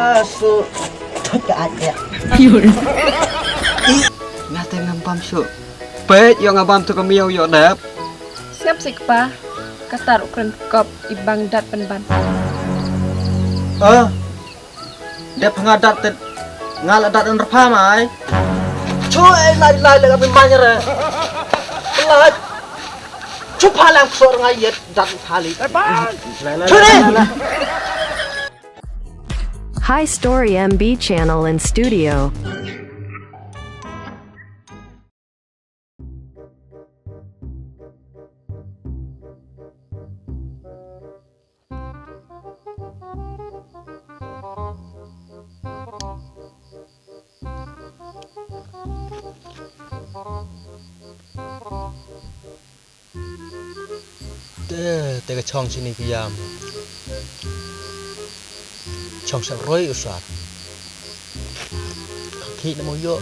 masuk ke aja. Ngate ngambam su. Pet yo ngambam tu kemiau yo dap. Siap sih pa. Katar ukren kop ibang dat penban. Dap ngadat tet ngaladat an rapa mai. Cuy lai kami manyere. Pelat. Cupa lang suara ngayet dan kali. Hi Story MB channel and studio. Tega chong sini piam. Chong sa roi usat. Khi nó mau yo.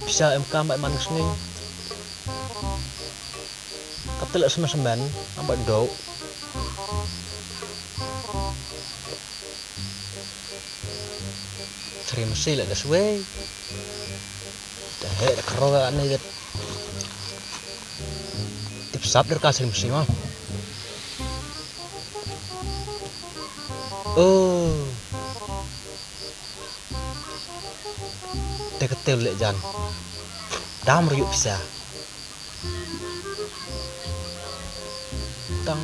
Bisa em kam man sning. Katel semen-semen ambak do. Cari mesti lah das way. Dah dah keroga ni ket. Sắp được cả xem xíu không? Teka tel lek jan. Dam riuk bisa. Tang.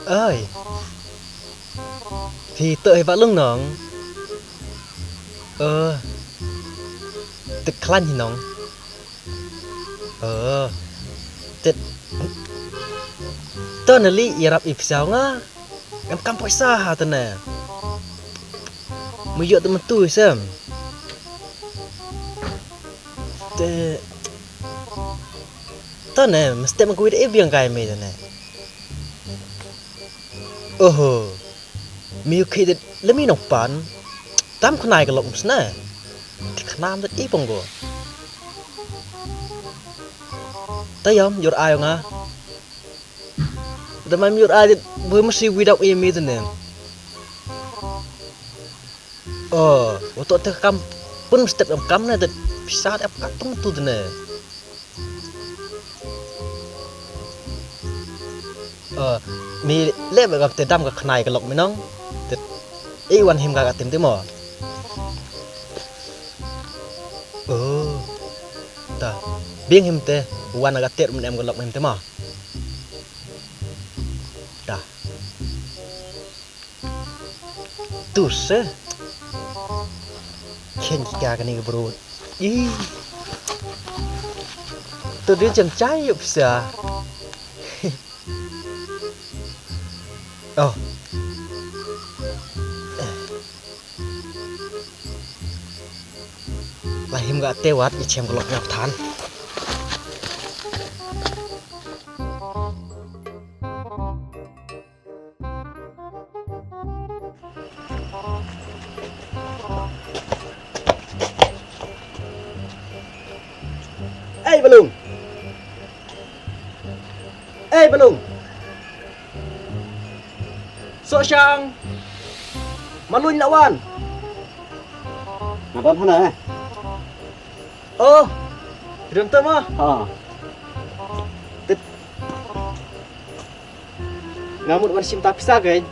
Ơi thì tự vã lưng nóng tự khăn thì nóng tự tớ nè li irap ip sao ngá em cam phải xa hả tớ nè mới dựa tớ mình tui xem tớ nè mesti mà kuidah biang kai me tớ nè miu khi lemi nong pan tam khnai ka lok sna ti khnam dat i ponggo tayom your ayo nga the mam your eye bu mesti without me tene waktu te kam pun step kam na dat bisa ap katung tu tene mi lep gak te dam gak khnai ka lok minong te wan him gak tim te mo ta bieng him te wan gak te em gak lok him te mo ta tu se chen ka ka ni ga bro tu dia jam chai yup sa Lahim gak tewat di cem gelok ngap tan. Belum. So siyang maluin lawan. Nabam hana Đường tâm á? Ngamut wan sim tapi sagay.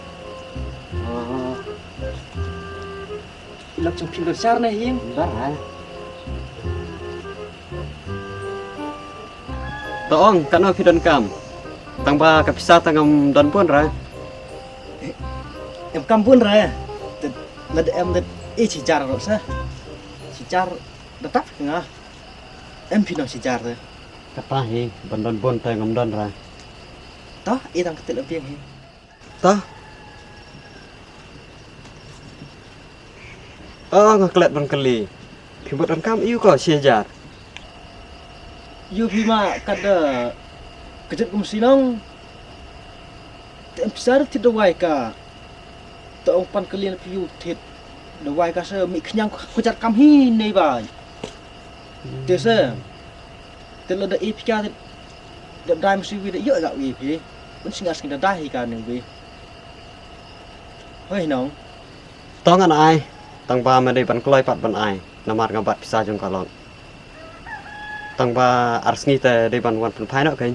Ilok trong phim besar nih him. Bentar. Toong, kano fi don kam. Tangba kapisa tangam don pun ra. Em kampun ra. Lad em dat chỉ jar rồi sa. Chỉ jar datap nga. Em phi nó chỉ jar rồi. Kata hi, bandon pun tangam don ra. Toh, itang ketil apiang him. Toh. Ngaklet bang kali. Khi một đàn cam yêu có chia jar. Yu pima kada kejut kumsinong. Tem besar tidak dawai ka. Tong pan kalian piu tit. Dawai ka se mi kenyang kucat kam hi nei ba. Tese. Telo da ipika da dai mesti wi da yo ga wi pi. Mun singa sing da dai ka nang wi. Hoi nong. Tong an ai. Tang ba ma dei ban kloi pat ban ai. Namat ngabat pisah jong kalon. Tang ba arsni te dei ban wan pen phai no kai.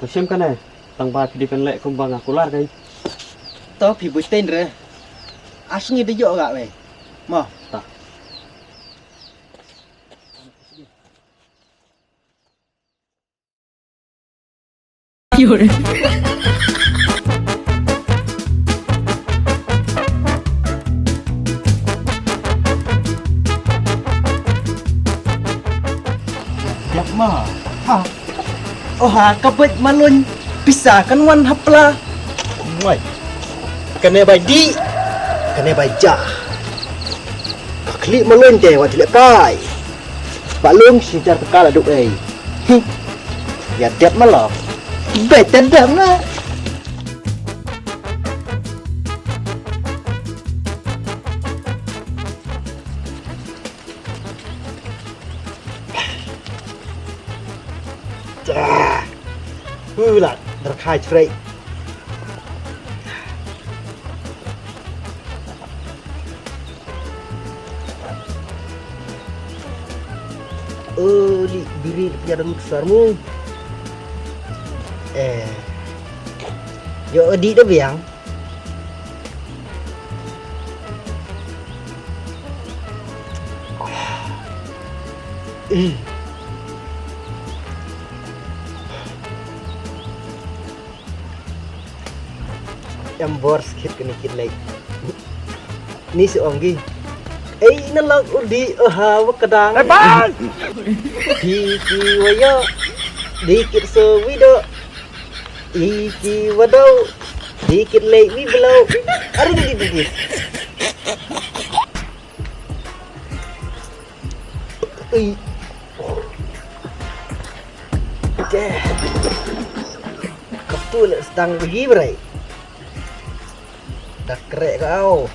To sem kan ai. Tang ba di pen lek kum bang akular kai. To pi bui ten re. Asngi da yo ga we. Mo. Ta. Yak ma. Ha. Oh ha kabet malun pisahkan wan hapla. Mai. Kene bai di. Kene bai ja. Klik malun je wa tidak kai. Pak Lung sijar tekal aduk ai. Ya tiap malam. Baik tendang lah. Lah, terkai cerai. Li biri punya dalam besarmu. Yo di dah biang. Yang bor sikit kenikit lagi. Ni seorang gi. Nalak udi hawa kedang. Iki wayo dikit sewido. Iki wadau dikit lagi belau. Aduh dikit. Oke. Ketul sedang pergi berai. Dah kerek kau.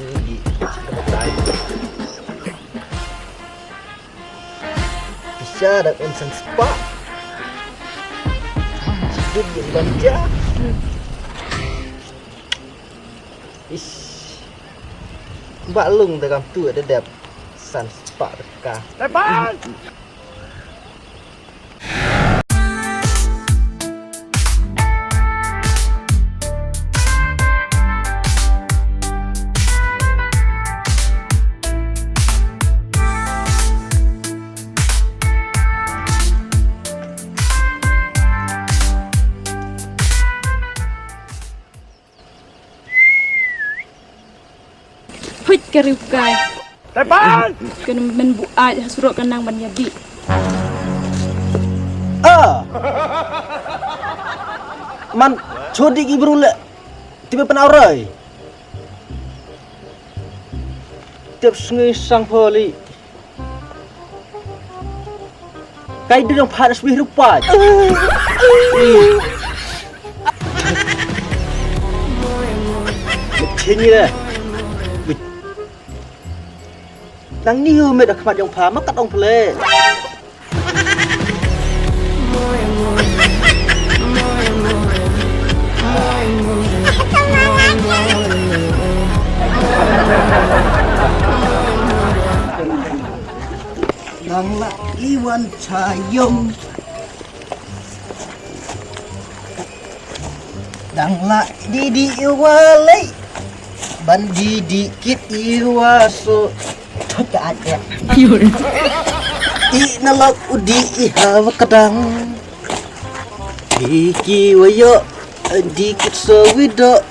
Ini bisa ada instant spa. Hidup yang banja. Mbak Lung dalam tu ada dap sun spa dekat. Tepan. Hoi keriukai. Tepan. Kena menbu aja suruh kenang ban jadi. Man chodi ki berule. Tiba penaurai. Tiap sungai sang poli. Kai dia yang panas bih rupa. Macam ni lah. Nang ni me dah kemat yang pha makat ong ple. Nang la iwan chayong. Nang la di iwalai. Ban dikit iwaso. Thật ada. Nalak udi hawa kadang. Iki wayo dikit sewido.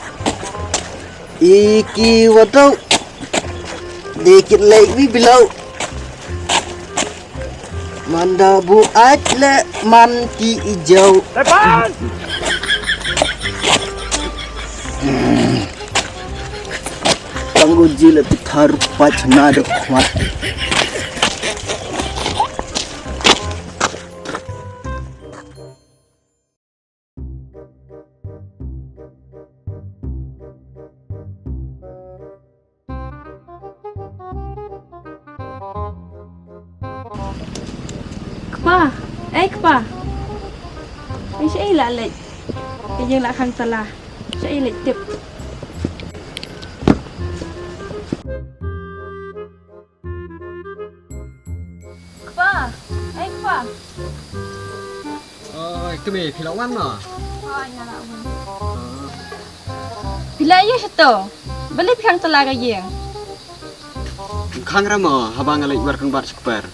Iki wadau dikit lagi belau. Manda bu ajle manti hijau. Depan. Tunggu uji lebih taruh pacna ada kuat. Kpa, kpa. Ai sẽ là lệch. Cái dương là khang tala. Sẽ lệch tiếp. Kpa, kpa. Kami phi lawan no. Thôi nhà lão mình. Bila ya satu. Balik khang tala ka dương. Khang ramo habang alai warkan bat super.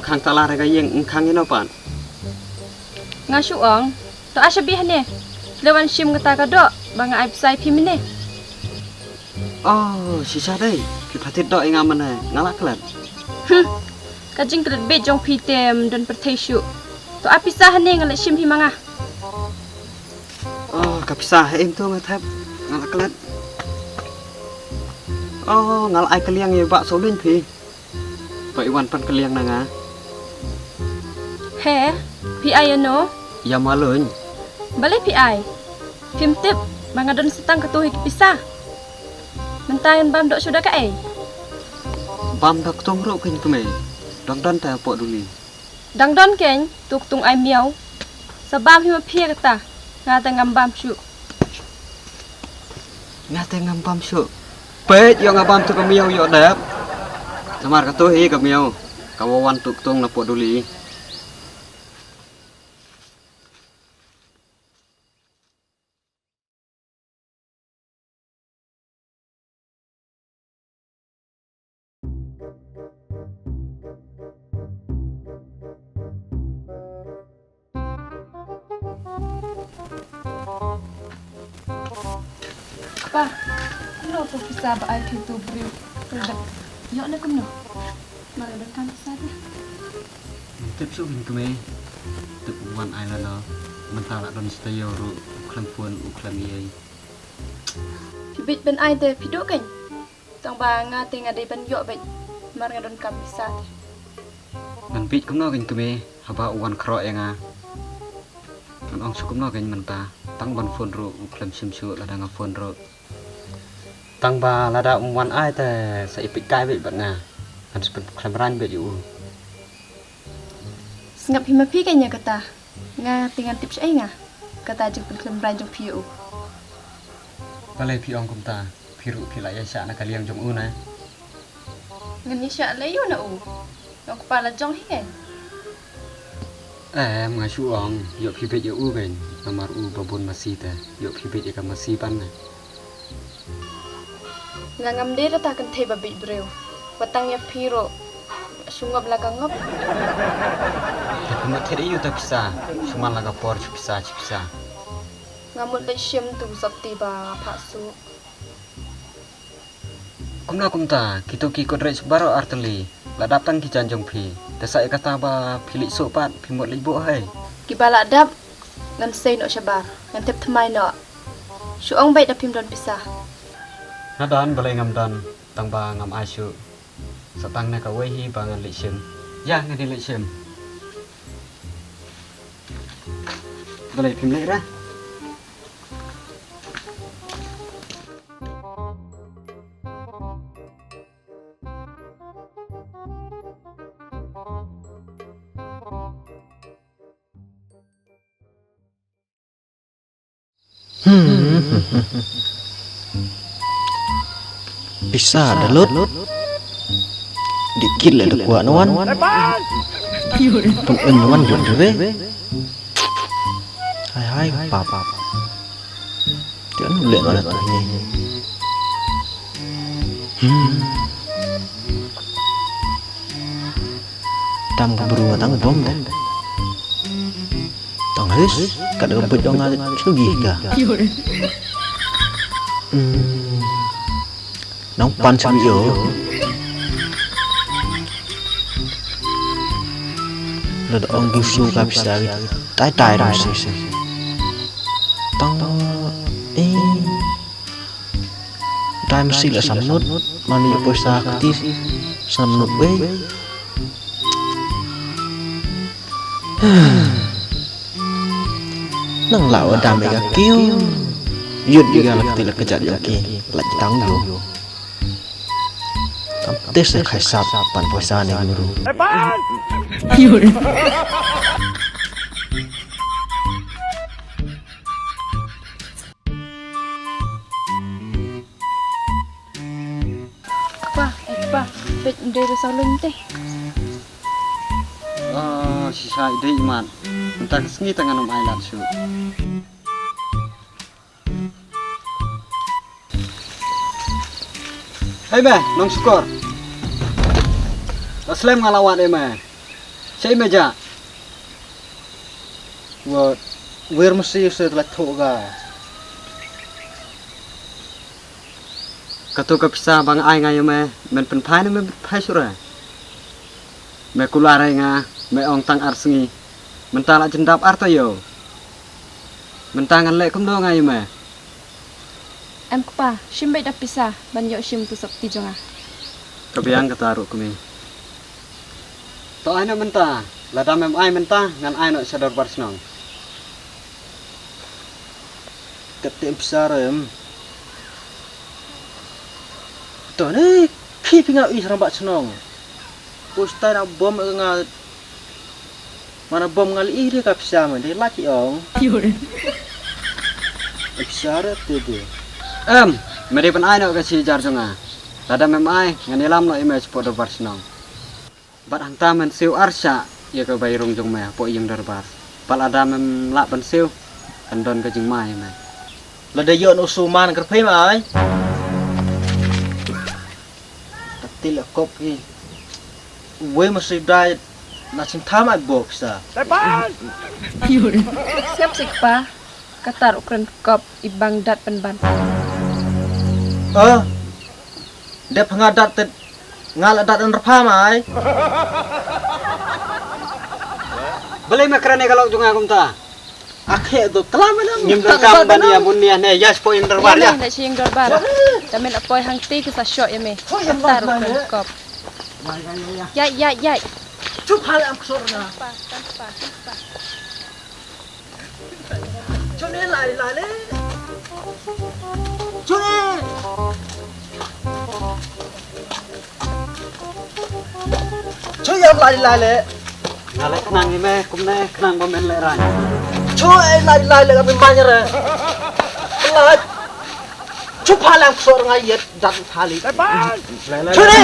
Khang tala ra yang khang ino pan. Nga suang, to asabih ni. Lewan sim kata ka do, bang ai sai phim ni. Oh, sisa dai. Phi phatit do inga mana ngala klan. Ka jing kret be jong phi tem don perthaisu. To apisah ni ngala sim hi manga. Oh, kapisah em tu ngai thap ngala klan. Oh, ngala ai kaliang ye bak solin phi. Pai wan pan kaliang na nga. He, phi ai no? Ya malun. Balik phi ai. Phim tip bang adon setang ketuhi pisah. Mentayan bam dok sudah ka ai. Bam dak tong ro kin keme. Dong don ta po duli. Dang don ken tuk tung ai miau. Sabam hi ma phia kata. Nga ta ngam bam chu. Ngate ngam bam su. Pe yo ngabam tu kamiau yo dap. Samar ka tu hi kamiau. Kawawan tuk tung na po duli. Pa, no to pisah ba ai tu briu. Yo na kum no. Mara don kan pisah ta. Tip su bin keme. Tip wan ai la no. Mentala don stay ro klan puan uklan ye. Bit ben ai te pido kan. Tang ba nga te nga dei ben yo bet. Mara don kam pisah. Ngan pit kum no kin keme. Haba wan kro nga. Ngan ong sukum no kin menta. Tang ban phone ro uklan sim su la dang phone ro. Tang ba lada wan ai te sa ipik kai bet bat nga. Kan sepet klamran bet yu. Sengap hima pi kanya kata. Nga tingan tips ai nga. Kata jeng pen ran jong piu. Balai pi ong kum ta. Piru pi la ya sha na kaliang jong u na. Ngan ni sya le yu na u. Yang kepala jong hi. Mga su ong yo pi bet yu u ben. Namar u babon masih te. Yo pi bet ya masih pan na. Nga ngam de ta kan thei ba bi breu. Watang ya piro. Sungap la ka ngop. Tapi materi yu ta pisa. Cuma laga por pisa. Ngamut le sim tu sabti ba pha su. Kumna kumta kita ki kodre baro arteli. La datang ki janjong pi. Desa kata ba pilik sopat pimot libo hai. Ki bala dap ngan sei no syabar. Ngan tep thmai no. Suong bai da pim don pisah. Nadan balai ngam dan tang ba ngam asu. Satang na ka wehi ba ngan lisim. Ya ngadi lisim. Balai pim lek ra. Bisa dalut. Dikit le dak kuat wan. Tung wan jod re. Hai pap. Tian le na ta ni. Tam ka buru tang bom de. Tang his ka de bet dong ngat chugi ka. Nóng pan sang yếu là ông du su gặp sao tai rồi xí tăng rai mesti lah samnut mani poisa ketis samnut we nang lawa dame ga kiu yun juga lagi tidak kejat lagi lagi tangguh tes se khai sap pan poisa ne guru Pa, pet dari salon teh. Sisa ide iman. Entah kesengi tangan om ailat su. Hai meh, nong syukur. Aslem ngalawat meh. Saya meja. Wir mesti setelah toga. Katu kapisa bang ai ngai meh, men penpai ne men penpai sura. Me kulare nga, me ong tang arsengi. Mentala jendap arto yo. Mentangan lek kum do ngai meh. Em pa, shim bai dah pisah, ban yo shim tu sakti jonga. Kebiang ketaruh kami. To ai na menta, lada mem ai menta ngan ai no sadar barsnong. Ketem besar Tuh ni kipinga ih rambat senong. Pustai na bom nga mana bom ngali ih dia kapsa man dia laki ong. Besar tu dia. Meri pen ai no kasi jar jonga. Lada mem ai ngan ilam no image podo barsnong. Bat hangta men siu arsa ya ke bayrung jong me po yang darbar. Pal ada mem lak pen siu andon ke jeng mai me. Lada yo no suman kerpai mai. Tila kopi. We mesti dai na cinta mai box sa. Siap sik pa. Katar ukran kop ibang dat penban. Dia pengadat tet ngal adat an rapa mai. Beli makrane kalau jonga kum ta. Akhe tu kelam nam. Nyim rekam ban ya munia ne yas po yang darbar ya. Nak sing dorbar. Tamen apoy hang ti kita shot ya me. Katar ukran kop. Ya. Cup hal am sorna. Pa. Chone lai le. Chone. Choy lai le. Ngalek kenang ni me kum ne kenang bomen le ran. Choy lai le kami banyak re. Lah. Cup hal am sorna yet dat hali. Chone.